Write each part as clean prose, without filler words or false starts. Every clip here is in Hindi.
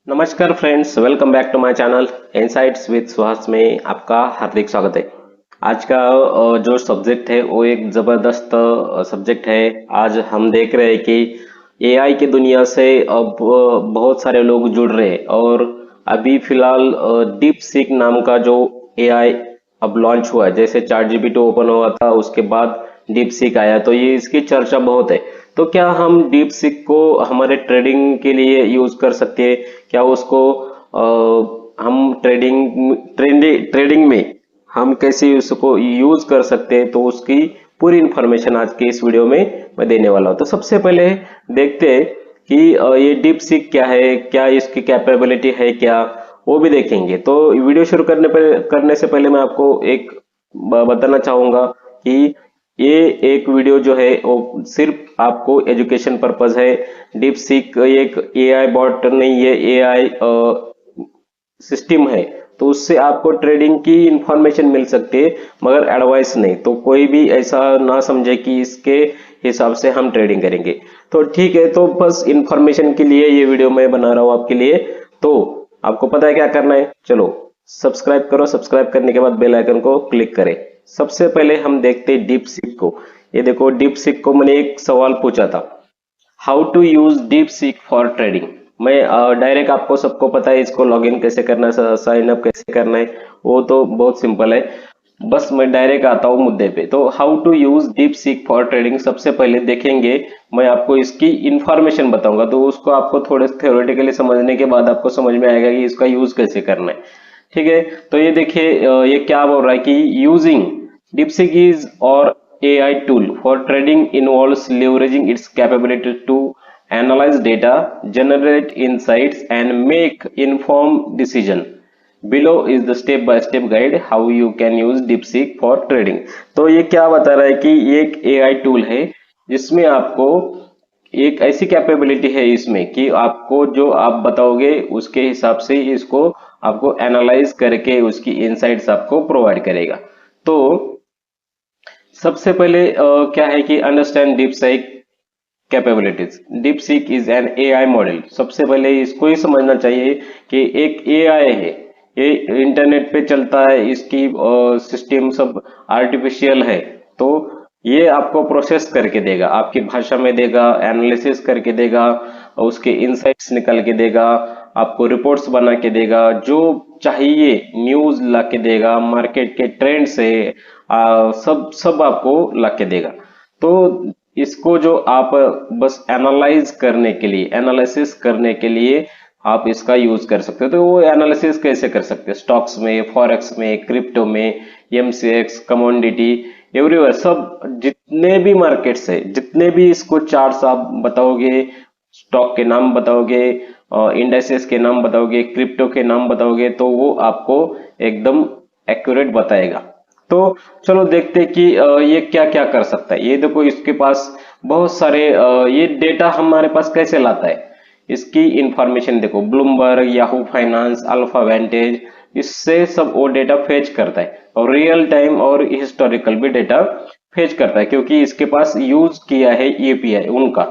नमस्कार friends, welcome back to my channel insights with Suhas में आपका हार्दिक स्वागत है। आज का जो सब्जेक्ट है वो एक जबरदस्त सब्जेक्ट है। आज हम देख रहे हैं कि एआई की दुनिया से अब बहुत सारे लोग जुड़ रहे हैं और अभी फिलहाल डीप सीक नाम का जो एआई अब लॉन्च हुआ है। जैसे चैट जीपीटी ओपन हुआ था उसके बाद डीप सीक आया, तो ये इसकी चर्चा बहुत है। तो क्या हम डीप सीक को हमारे ट्रेडिंग के लिए यूज कर सकते हैं? क्या उसको हम ट्रेडिंग में हम कैसे उसको यूज कर सकते हैं, तो उसकी पूरी इंफॉर्मेशन आज के इस वीडियो में मैं देने वाला हूं। तो सबसे पहले देखते हैं कि ये डीप सीक क्या है, क्या इसकी कैपेबिलिटी है, क्या वो भी देखेंगे। तो वीडियो शुरू करने से पहले मैं आपको एक बताना चाहूंगा कि ये एक वीडियो जो है वो सिर्फ आपको एजुकेशन पर्पज है। डीप सीक एक एआई बॉट नहीं, ये एआई सिस्टम है, तो उससे आपको ट्रेडिंग की इंफॉर्मेशन मिल सकती है मगर एडवाइस नहीं। तो कोई भी ऐसा ना समझे कि इसके हिसाब से हम ट्रेडिंग करेंगे। तो ठीक है, तो बस इंफॉर्मेशन के लिए ये वीडियो मैं बना रहा हूँ आपके लिए। तो आपको पता है क्या करना है, चलो सब्सक्राइब करो। सब्सक्राइब करने के बाद बेल आइकन को क्लिक करें। सबसे पहले हम देखते हैं डीप सीक को। ये देखो, डीप सीक को मैंने एक सवाल पूछा था, how to use DeepSeek for trading. मैं डायरेक्ट आपको सबको पता है इसको लॉगिन कैसे करना है, साइन अप कैसे करना है, वो तो बहुत सिंपल है। बस मैं डायरेक्ट आता हूँ मुद्दे पे। तो how to use DeepSeek for trading सबसे पहले देखेंगे। मैं आपको इसकी इंफॉर्मेशन बताऊंगा, तो उसको आपको थोड़े थ्योरेटिकली समझने के बाद आपको समझ में आएगा कि इसका यूज कैसे करना है। ठीक है, तो ये देखिए, ये क्या बोल रहा है कि using DeepSeek is or AI tool for trading involves leveraging its capability to analyze data, generate insights, and make informed decision. Below is the step-by-step guide how you can use DeepSeek for trading. तो ये क्या बता रहा है कि ये एक AI टूल है जिसमें आपको एक ऐसी कैपेबिलिटी है इसमें कि आपको जो आप बताओगे उसके हिसाब से इसको आपको एनालाइज करके उसकी इनसाइट्स आपको प्रोवाइड करेगा। तो सबसे पहले क्या है कि understand deep seek capabilities. Deep seek is an AI model. सबसे पहले इसको ही समझना चाहिए कि एक एआई है, ये इंटरनेट पे चलता है, इसकी सिस्टम सब आर्टिफिशियल है। तो ये आपको प्रोसेस करके देगा, आपकी भाषा में देगा, एनालिसिस करके देगा, उसके इंसाइट्स निकल के देगा, आपको रिपोर्ट्स बना के देगा, जो चाहिए न्यूज ला के देगा, मार्केट के ट्रेंड से सब सब आपको ला के देगा। तो इसको जो आप बस एनालाइज करने के लिए, एनालिसिस करने के लिए आप इसका यूज कर सकते हो। तो वो एनालिसिस कैसे कर सकते हैं? स्टॉक्स में, फॉरेक्स में, क्रिप्टो में, एमसीएक्स, कमोडिटी, एवरीवेयर, सब जितने भी मार्केट्स है, जितने भी इसको चार्ट्स आप बताओगे, स्टॉक के नाम बताओगे, इंडेक्सेस के नाम बताओगे, क्रिप्टो के नाम बताओगे, तो वो आपको एकदम एक्यूरेट बताएगा। तो चलो देखते हैं कि ये क्या क्या कर सकता है। ये देखो, इसके पास बहुत सारे ये डेटा हमारे पास कैसे लाता है, इसकी इंफॉर्मेशन देखो, ब्लूमबर्ग, याहू फाइनेंस, अल्फा वेंटेज, इससे सब वो डेटा फेच करता है और रियल टाइम और हिस्टोरिकल भी डेटा फेच करता है, क्योंकि इसके पास यूज किया है एपीआई उनका।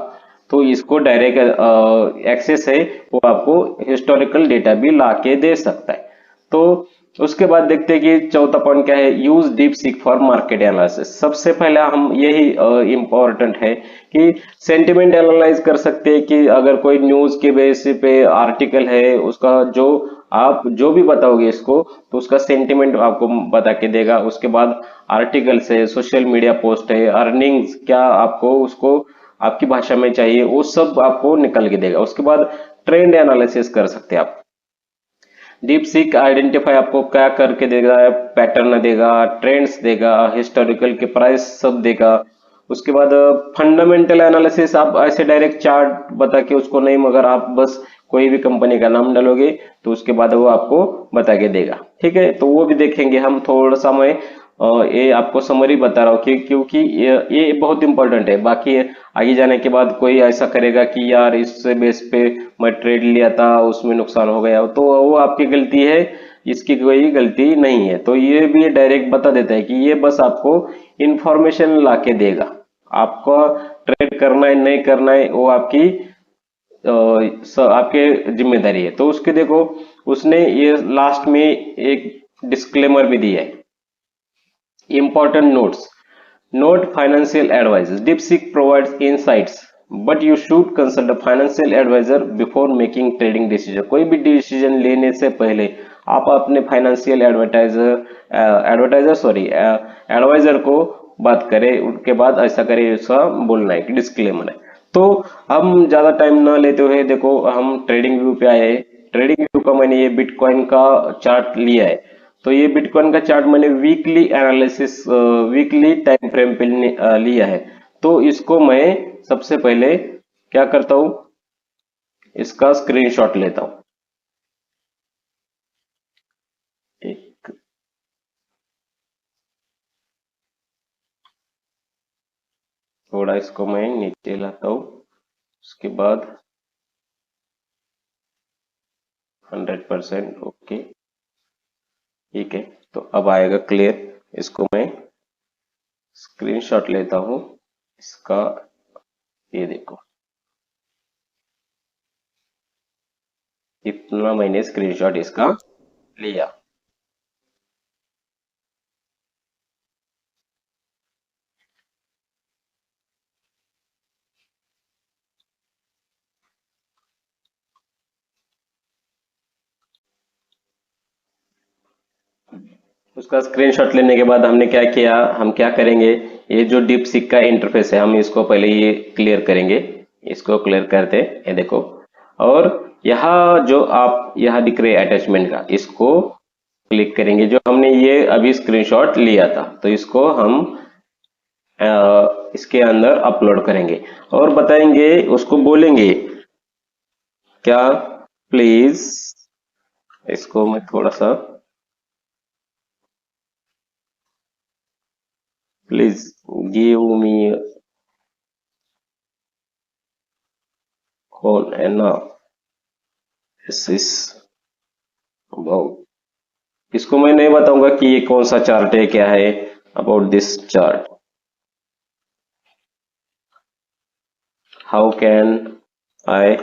तो इसको डायरेक्ट एक्सेस है, वो आपको हिस्टोरिकल डेटा भी ला के दे सकता है। तो उसके बाद देखते हैं कि चौथा पॉइंट क्या है, use DeepSeek for market analysis. सबसे पहले हम यही इंपॉर्टेंट है कि सेंटिमेंट एनालाइज कर सकते हैं कि अगर कोई न्यूज के बेस पे आर्टिकल है, उसका जो आप जो भी बताओगे इसको, तो उसका सेंटिमेंट आपको बता के देगा। उसके बाद आर्टिकल है, सोशल मीडिया पोस्ट है, अर्निंग्स क्या आपको उसको आपकी भाषा में चाहिए, वो सब आपको निकल के देगा। उसके बाद ट्रेंड एनालिसिस कर सकते हैं आप। डीप सीक आइडेंटिफाई आपको क्या करके देगा, पैटर्न देगा, ट्रेंड्स देगा, हिस्टोरिकल के प्राइस सब देगा। उसके बाद फंडामेंटल एनालिसिस, आप ऐसे डायरेक्ट चार्ट बता के उसको नहीं, मगर आप बस कोई भी कंपनी का नाम डालोगे तो उसके बाद वो आपको बता के देगा। ठीक है, तो वो भी देखेंगे हम। थोड़ा सा मैं ये आपको समरी बता रहा हूँ क्योंकि ये बहुत इंपॉर्टेंट है। बाकी आगे जाने के बाद कोई ऐसा करेगा कि यार इस बेस पे मैं ट्रेड लिया था, उसमें नुकसान हो गया, तो वो आपकी गलती है, इसकी कोई गलती नहीं है। तो ये भी डायरेक्ट बता देता है कि ये बस आपको इंफॉर्मेशन ला के देगा। आपको ट्रेड करना है नहीं करना है वो आपकी आपके जिम्मेदारी है। तो उसके देखो उसने ये लास्ट में एक डिस्क्लेमर भी दिया है, important notes. Note financial advice. DeepSeek provides insights, but you should consult a financial advisor before making trading decision. कोई भी डिसीजन लेने से पहले आप अपने फाइनेंशियल एडवाइजर को बात करें, उनके बाद ऐसा करें, ऐसा बोलना है कि डिस्क्लेमर है। तो हम ज्यादा टाइम ना लेते हुए देखो हम ट्रेडिंग व्यू पे आए हैं। ट्रेडिंग व्यू का मैंने ये बिटकॉइन का चार्ट लिया है। तो ये बिटकॉइन का चार्ट मैंने weekly analysis, weekly time frame पे लिया है। तो इसको मैं सबसे पहले क्या करता हूं, इसका स्क्रीनशॉट लेता हूं। एक थोड़ा इसको मैं नीचे लाता हूं, उसके बाद 100% ओके, ठीक है। तो अब आएगा क्लियर। इसको मैं स्क्रीनशॉट लेता हूं इसका, ये देखो इतना मैंने स्क्रीनशॉट इसका लिया। उसका स्क्रीनशॉट लेने के बाद हमने क्या किया, हम क्या करेंगे, ये जो डीप सीक का इंटरफेस है हम इसको पहले ये क्लियर करेंगे। इसको क्लियर करते, ये देखो, और यहाँ जो आप यहाँ दिख रहे अटैचमेंट का, इसको क्लिक करेंगे। जो हमने ये अभी स्क्रीनशॉट लिया था, तो इसको हम इसके अंदर अपलोड करेंगे और बताएंगे, उसको बोलेंगे क्या, प्लीज, इसको मैं थोड़ा सा, please give me call and this is about, इसको मैं नहीं बताऊंगा कि ये कौन सा चार्ट है, क्या है, about this chart, how can I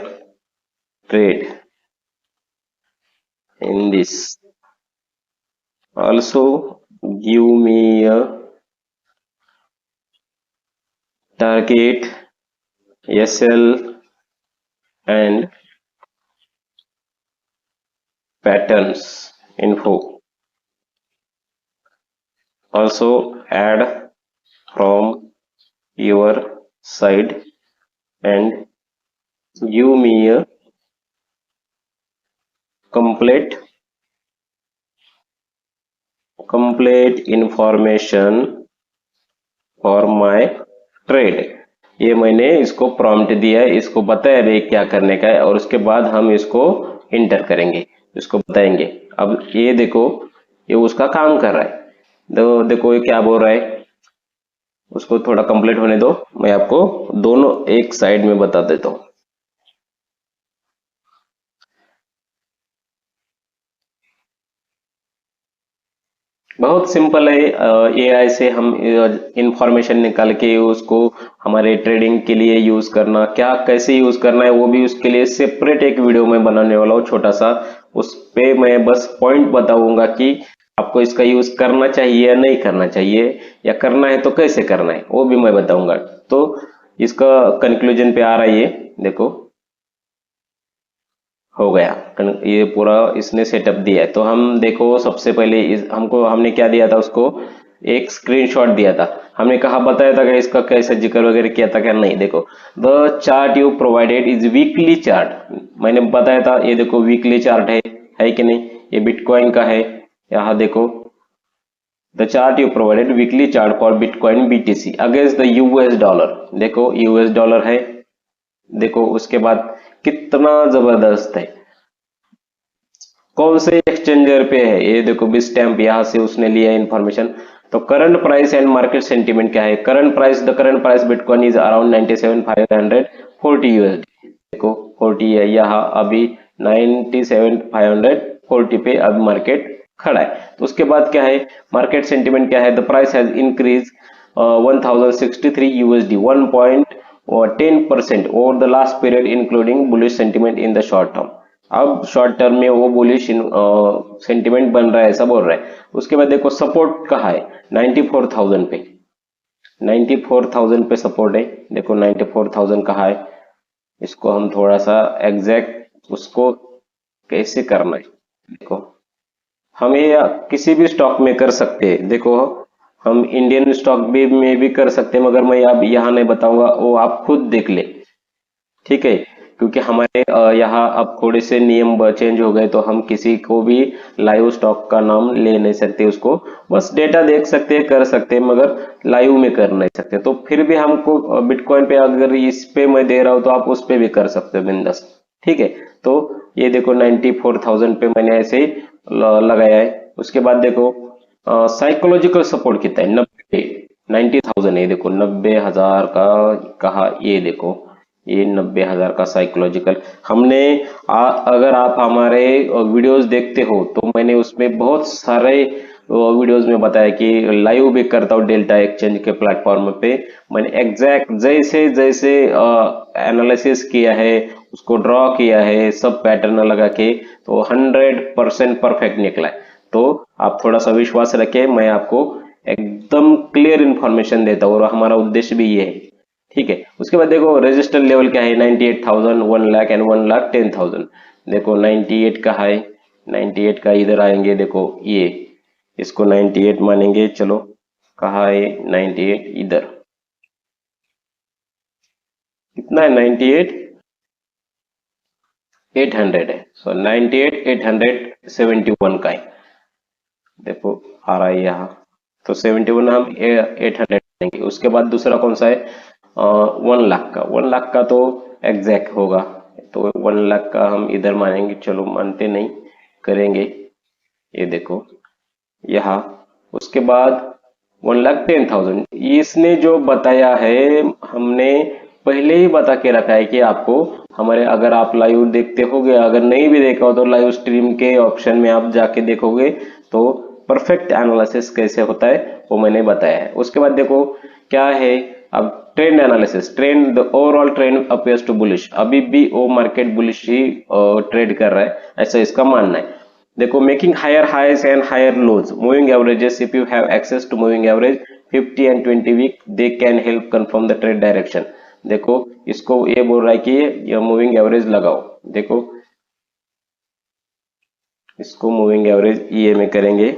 trade in this, also give me a target, SL and patterns info, also add from your side and give me a complete information for my trade। ये मैंने इसको प्रॉम्प्ट दिया है, इसको बताया भाई क्या करने का है, और उसके बाद हम इसको इंटर करेंगे, इसको बताएंगे। अब ये देखो ये उसका काम कर रहा है, देखो ये क्या बोल रहा है, उसको थोड़ा कंप्लीट होने दो, मैं आपको दोनों एक साइड में बता देता हूँ। बहुत सिंपल है, एआई से हम इंफॉर्मेशन निकाल के उसको हमारे ट्रेडिंग के लिए यूज करना, क्या कैसे यूज करना है वो भी उसके लिए सेपरेट एक वीडियो में बनाने वाला हूँ छोटा सा। उस पे मैं बस पॉइंट बताऊंगा कि आपको इसका यूज करना चाहिए या नहीं करना चाहिए, या करना है तो कैसे करना है वो भी मैं बताऊंगा। तो इसका कंक्लूजन पे आ रहा है, ये देखो हो गया, ये पूरा इसने सेटअप दिया है। तो हम देखो सबसे पहले हमने क्या दिया था, उसको एक स्क्रीनशॉट दिया था, हमने कहा बताया था कि इसका कैसे जिक्र वगैरह किया था क्या, नहीं। देखो the chart you provided is weekly chart, मैंने बताया था, ये देखो वीकली चार्ट है कि नहीं, ये बिटकॉइन का है। यहाँ देखो the chart you provided weekly chart for bitcoin BTC against the US dollar, देखो US डॉलर है, देखो उसके बाद कितना जबरदस्त है, कौन से एक्सचेंजर पे है, ये देखो बिटस्टैम्प, यहाँ से उसने लिया इंफॉर्मेशन। तो current price and market sentiment क्या है, current price, the current price bitcoin is around 97,540 USD, देखो 40 है, यहाँ अभी 97,540 पे अब मार्केट खड़ा है। तो उसके बाद क्या है, मार्केट सेंटीमेंट क्या है, the price has increase 1063 USD, 10% over the last period including bullish sentiment in the short term. अब शॉर्ट टर्म में वो बुलिश सेंटिमेंट बन रहा है ऐसा बोल रहा है। उसके बाद देखो सपोर्ट कहाँ है, 94,000 पे, 94,000 पे सपोर्ट है। देखो 94,000 कहाँ है, इसको हम थोड़ा सा एग्जैक्ट उसको कैसे करना है, देखो हम ये किसी भी स्टॉक में कर सकते हैं। देखो हम इंडियन स्टॉक भी में भी कर सकते हैं, मगर मैं अब यहाँ नहीं बताऊंगा, वो आप खुद देख ले, ठीक है। क्योंकि हमारे यहाँ अब थोड़े से नियम चेंज हो गए, तो हम किसी को भी लाइव स्टॉक का नाम ले नहीं सकते, उसको बस डेटा देख सकते हैं, कर सकते हैं, मगर लाइव में कर नहीं सकते। तो फिर भी हमको बिटकॉइन पे अगर इस पे मैं दे रहा हूँ तो आप उस पे भी कर सकते हो बिंदास, ठीक है। तो ये देखो 94,000 पे मैंने ऐसे ही लगाया है। उसके बाद देखो साइकोलॉजिकल सपोर्ट कितना है, 90,000 है। देखो 90,000 का कहा, ये देखो ये 90,000 का साइकोलॉजिकल हमने अगर आप हमारे वीडियोस देखते हो तो मैंने उसमें बहुत सारे वीडियोस में बताया कि लाइव भी करता हूँ डेल्टा एक्सचेंज के प्लेटफॉर्म पे। मैंने एग्जैक्ट जैसे जैसे एनालिसिस किया है, उसको ड्रॉ किया है, सब पैटर्न लगा के, तो 100% परफेक्ट निकला है। तो आप थोड़ा सा विश्वास रखें, मैं आपको एकदम क्लियर इंफॉर्मेशन देता हूँ और हमारा उद्देश्य भी ये है, ठीक है। उसके बाद देखो रजिस्टर लेवल क्या है, 98,000, 1 लाख एंड 1,10,000। देखो 98 का है, 98 का इधर आएंगे, देखो ये इसको 98 मानेंगे, चलो कहाँ है 98, इधर कितना है, 98 800 है। सो 98 871 का है, देखो आ रहा है यहाँ। तो 71 हम 800 लेंगे। उसके बाद दूसरा कौन सा है, 1 लाख का। 1 लाख का तो एग्जैक्ट होगा, तो 1 लाख का हम इधर मानेंगे, चलो मानते नहीं, करेंगे, ये देखो यहाँ। उसके बाद 1,10,000 इसने जो बताया है, हमने पहले ही बता के रखा है कि आपको हमारे, अगर आप लाइव देखते होगे, अगर नहीं भी देखा हो तो लाइव स्ट्रीम के ऑप्शन में आप जाके देखोगे तो परफेक्ट एनालिसिस कैसे होता है वो मैंने बताया है। उसके बाद देखो क्या है, अब trend analysis, trend, the overall trend appears to bullish, अभी भी वो मार्केट बुलिश ही ट्रेड कर रहा है, ऐसा इसका मानना है। देखो making higher highs and higher lows, moving averages, if you have access to moving average 50 and 20 week, they can help confirm the trade direction. देखो इसको ये बोल रहा है कि ये मूविंग एवरेज लगाओ, देखो इसको मूविंग एवरेज ये में करेंगे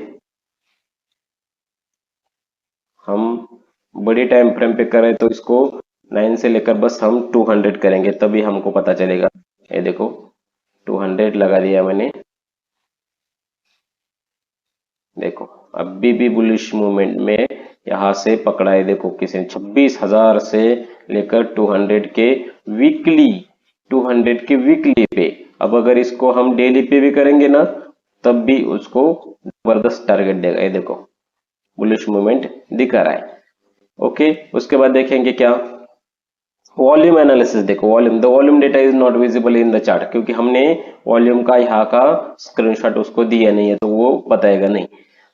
हम, बड़ी टाइम फ्रेम पे करें तो इसको 9 से लेकर बस हम 200 करेंगे, तभी हमको पता चलेगा। ये देखो 200 लगा दिया मैंने, देखो अभी भी बुलिश मूवमेंट में यहां से पकड़ा है। देखो किसी ने 26,000 से लेकर 200 के वीकली, 200 के वीकली पे। अब अगर इसको हम डेली पे भी करेंगे ना, तब भी उसको जबरदस्त टारगेट देगा। ये देखो बुलिश मूवमेंट दिखा रहा है, ओके। उसके बाद देखेंगे क्या, वॉल्यूम एनालिसिस। देखो volume, the volume data is not visible in the chart, क्योंकि हमने वॉल्यूम का यहाँ का स्क्रीनशॉट उसको दिया नहीं है, तो वो बताएगा नहीं।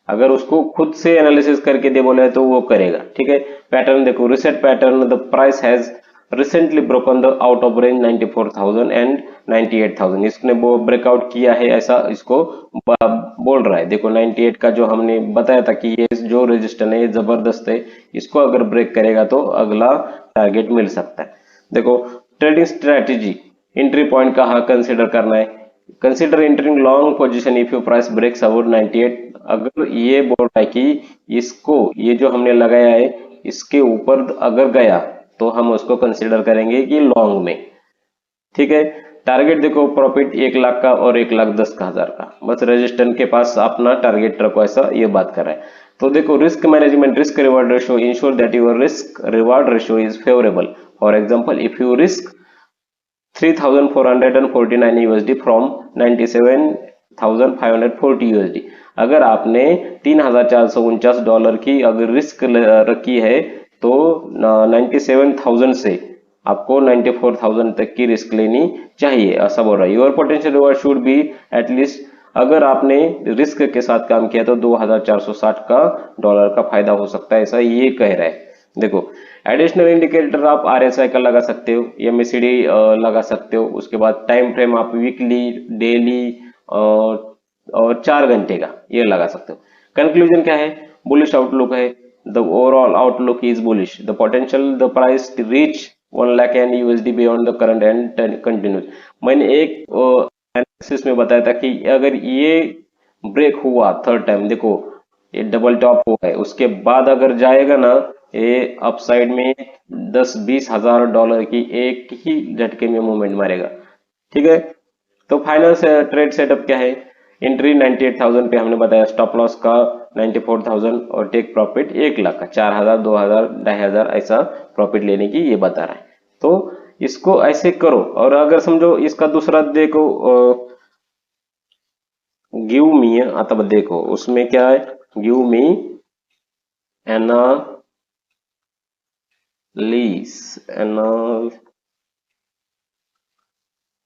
अगर उसको खुद से एनालिसिस करके दे बोले तो वो करेगा, ठीक है। पैटर्न देखो, reset pattern, the price has recently broken the out of range 94,000 and 98,000, इसने वो ब्रेकआउट किया है ऐसा इसको बोल रहा है। देखो 98 का जो हमने बताया था कि ये जो रेजिस्टेंस है ये जबरदस्त है, इसको अगर ब्रेक करेगा तो अगला टारगेट मिल सकता है। देखो ट्रेडिंग स्ट्रेटेजी, एंट्री पॉइंट कहाँ कंसिडर करना है, consider entering long position if you price breaks about 98। अगर ये बोल रहा है कि इसको, ये जो हमने लगाया है इसके ऊपर अगर गया तो हम उसको कंसिडर करेंगे कि लॉन्ग में, ठीक है। टारगेट देखो प्रॉफिट 1 लाख का और 1,10,000 का, बस रेजिस्टेंस के पास अपना टारगेट रखो, ऐसा ये बात कर रहा है। तो देखो risk management, risk reward ratio, ensure that your risk reward ratio is favourable. For example if you risk 3,449 USD from 97,540 USD, अगर आपने $3,449 की अगर रिस्क रखी है तो 97,000 से आपको 94,000 तक की रिस्क लेनी चाहिए, ऐसा बोल रहा है। Your potential reward should be at least, अगर आपने रिस्क के साथ काम किया तो 2,460 का डॉलर का फायदा हो सकता है, ऐसा ये कह रहा है। देखो एडिशनल इंडिकेटर आप RSI का लगा सकते हो, MACD लगा सकते हो, उसके बाद टाइम फ्रेम आप वीकली, डेली और 4 घंटे का ये लगा सकते हो। कंक्लूजन क्या है? बुलिश आउटलुक है, the overall outlook is bullish, the potential the price reach 1 lakh and USD beyond the current and continues. मैंने एक एनालिसिस में बताया था कि अगर ये ब्रेक हुआ थर्ड टाइम, देखो ये डबल टॉप हुआ है, उसके बाद अगर जाएगा ना ये अपसाइड में 10-20 हजार डॉलर की एक ही झटके में मूवमेंट मारेगा। ठीक है, तो फाइनल ट्रेड सेटअप क्या है? एंट्री 98,000 पे हमने बताया, स्टॉप लॉस का 94,000 और टेक प्रॉफिट 1 लाख का, 4,000, 2,000, 2,500 ऐसा प्रॉफिट लेने की ये बता रहा है। तो इसको ऐसे करो। और अगर समझो इसका दूसरा देखो, गिव मी, तब देखो उसमें क्या है, गिव मी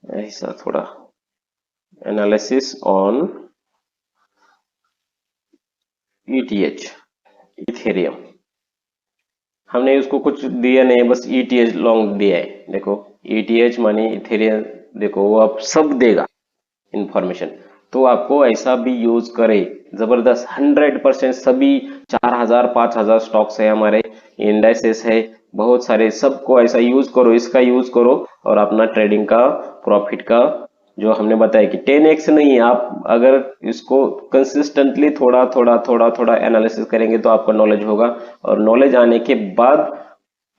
ऐसा थोड़ा एनालिसिस ऑन ETH, इथेरियम। हमने उसको कुछ दिया नहीं, बस ETH लॉन्ग दिया है। देखो ETH माने इथेरियम, देखो वो आप सब देगा इंफॉर्मेशन। तो आपको ऐसा भी यूज करे, जबरदस्त 100% सभी 4,000 5,000 स्टॉक्स है हमारे, इंडाइसेस है बहुत सारे, सबको ऐसा यूज करो, इसका यूज करो और अपना ट्रेडिंग का प्रॉफिट का जो हमने बताया कि 10x नहीं, आप अगर इसको कंसिस्टेंटली थोड़ा थोड़ा थोड़ा थोड़ा एनालिसिस करेंगे तो आपका नॉलेज होगा, और नॉलेज आने के बाद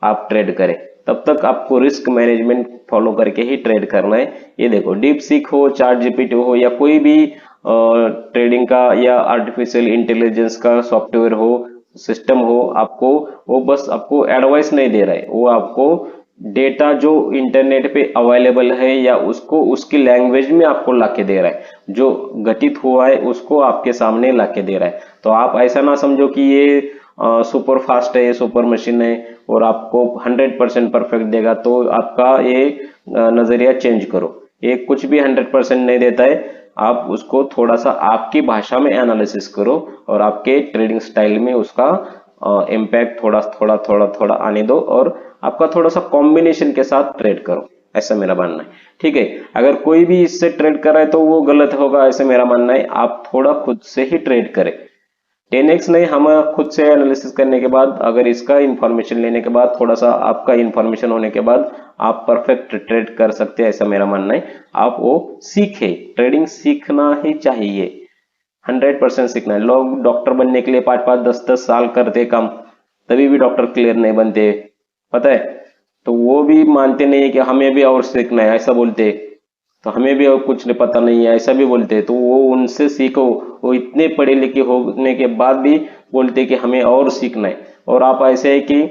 आप ट्रेड करें। तब तक आपको रिस्क मैनेजमेंट फॉलो करके ही ट्रेड करना है। ये देखो डीप सीक हो, चार्ट जीपीटी हो या कोई भी ट्रेडिंग का या आर्टिफिशियल इंटेलिजेंस का सॉफ्टवेयर हो, सिस्टम हो, आपको वो बस आपको एडवाइस नहीं दे रहा है, वो आपको डेटा जो इंटरनेट पे अवेलेबल है या उसको उसकी लैंग्वेज में आपको लाके दे रहा है, जो घटित हुआ है उसको आपके सामने लाके दे रहा है। तो आप ऐसा ना समझो कि ये सुपर फास्ट है, ये सुपर मशीन है और आपको 100% परफेक्ट देगा, तो आपका ये नजरिया चेंज करो। ये कुछ भी 100% नहीं देता है, आप उसको थोड़ा सा आपकी भाषा में एनालिसिस करो और आपके ट्रेडिंग स्टाइल में उसका इम्पैक्ट थोड़ा थोड़ा थोड़ा थोड़ा आने दो और आपका थोड़ा सा कॉम्बिनेशन के साथ ट्रेड करो, ऐसा मेरा मानना है। ठीक है, अगर कोई भी इससे ट्रेड कर रहा है तो वो गलत होगा, ऐसा मेरा मानना है। आप थोड़ा खुद से ही ट्रेड करें, 10x नहीं, हम खुद से एनालिसिस करने के बाद, अगर इसका इंफॉर्मेशन लेने के बाद, थोड़ा सा आपका इंफॉर्मेशन होने के बाद आप परफेक्ट ट्रेड कर सकते हैं, ऐसा मेरा मानना है। आप वो सीखे, ट्रेडिंग सीखना ही चाहिए, 100% सीखना है। लोग डॉक्टर बनने के लिए 5-5 10-10 साल करते काम, तभी भी डॉक्टर क्लियर नहीं बनते, पता है। तो वो भी मानते नहीं है कि हमें भी और सीखना है, ऐसा बोलते, तो हमें भी और कुछ नहीं पता नहीं है, ऐसा भी बोलते। तो वो उनसे सीखो, वो इतने पढ़े लिखे होने के बाद भी बोलते कि हमें और सीखना है, और आप ऐसे है कि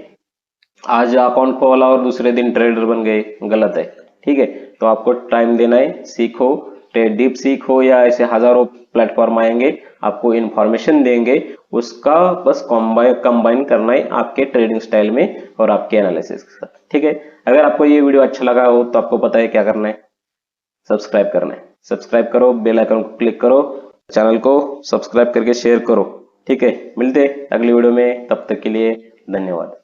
आज अकाउंट खोला और दूसरे दिन ट्रेडर बन गए, गलत है। ठीक है, तो आपको टाइम देना है, सीखो, ट्रेड डीप सीखो, या ऐसे हजारों प्लेटफॉर्म आएंगे आपको इंफॉर्मेशन देंगे, उसका बस कंबाइन करना है आपके ट्रेडिंग स्टाइल में और आपके एनालिसिस के साथ। ठीक है, अगर आपको ये वीडियो अच्छा लगा हो तो आपको पता है क्या करना है, सब्सक्राइब करना है। सब्सक्राइब करो, बेल आइकन को क्लिक करो, चैनल को सब्सक्राइब करके शेयर करो। ठीक है, मिलते हैं अगली वीडियो में, तब तक के लिए धन्यवाद।